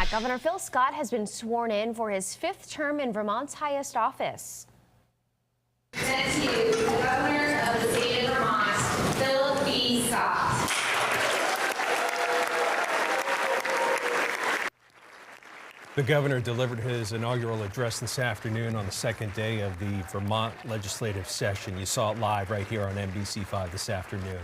back. Governor Phil Scott has been sworn in for his 5th term in Vermont's highest office. Present to you the Governor of the state of Vermont, Phil B. Scott. The governor delivered his inaugural address this afternoon on the second day of the Vermont legislative session. You saw it live right here on NBC5 this afternoon.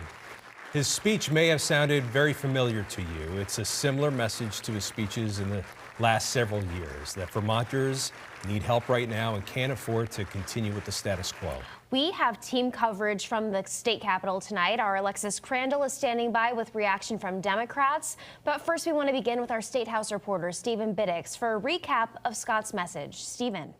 His speech may have sounded very familiar to you. It's a similar message to his speeches in the last several years, that Vermonters need help right now and can't afford to continue with the status quo. We have team coverage from the state capitol tonight. Our Alexis Crandall is standing by with reaction from Democrats. But first, we want to begin with our State House reporter, Stephen Biddix, for a recap of Scott's message. Stephen.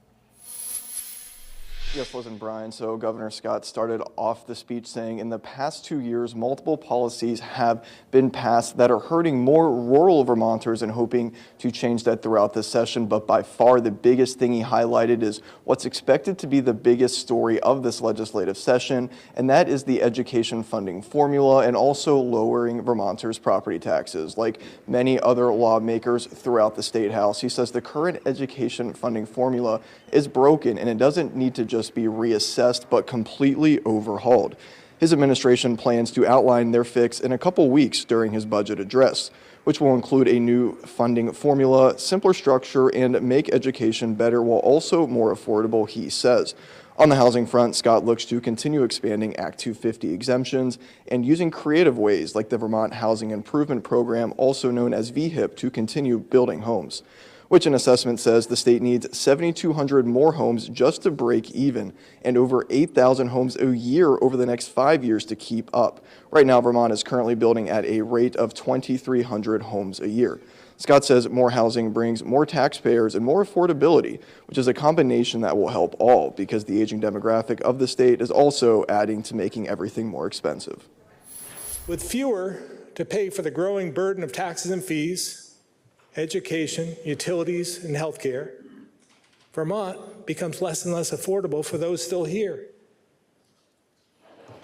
Yes, Liz and Brian. So Governor Scott started off the speech saying in the past 2 years, multiple policies have been passed that are hurting more rural Vermonters and hoping to change that throughout the session. But by far the biggest thing he highlighted is what's expected to be the biggest story of this legislative session, and that is the education funding formula and also lowering Vermonters' property taxes. Like many other lawmakers throughout the State House, he says the current education funding formula is broken and it doesn't need to just be reassessed but completely overhauled. His administration plans to outline their fix in a couple weeks during his budget address, which will include a new funding formula, simpler structure, and make education better while also more affordable, he says. On the housing front, Scott looks to continue expanding Act 250 exemptions and using creative ways like the Vermont Housing Improvement Program, also known as VHIP, to continue building homes, which an assessment says the state needs 7,200 more homes just to break even and over 8,000 homes a year over the next 5 years to keep up. Right now, Vermont is currently building at a rate of 2,300 homes a year. Scott says more housing brings more taxpayers and more affordability, which is a combination that will help all because the aging demographic of the state is also adding to making everything more expensive. With fewer to pay for the growing burden of taxes and fees, education, utilities, and healthcare, Vermont becomes less and less affordable for those still here.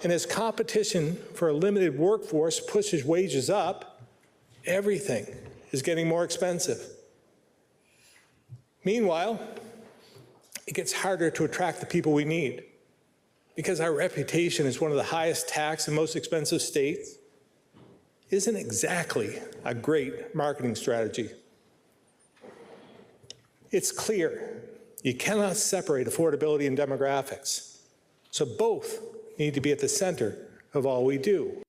And as competition for a limited workforce pushes wages up, everything is getting more expensive. Meanwhile, it gets harder to attract the people we need because our reputation as one of the highest taxed and most expensive states isn't exactly a great marketing strategy. It's clear you cannot separate affordability and demographics, so both need to be at the center of all we do.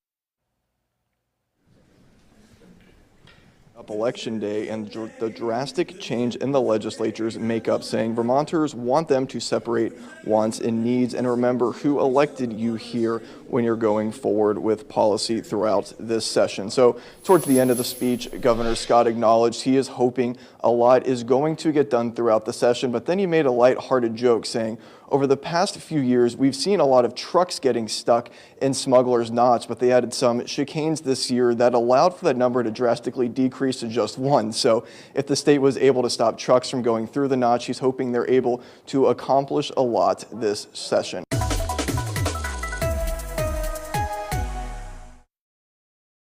Election day and the drastic change in the legislature's makeup, saying Vermonters want them to separate wants and needs and remember who elected you here when you're going forward with policy throughout this session. So towards the end of the speech, Governor Scott acknowledged he is hoping a lot is going to get done throughout the session, but then he made a lighthearted joke saying, over the past few years, we've seen a lot of trucks getting stuck in smugglers' knots, but they added some chicanes this year that allowed for that number to drastically decrease to just 1. So if the state was able to stop trucks from going through the notch, he's hoping they're able to accomplish a lot this session.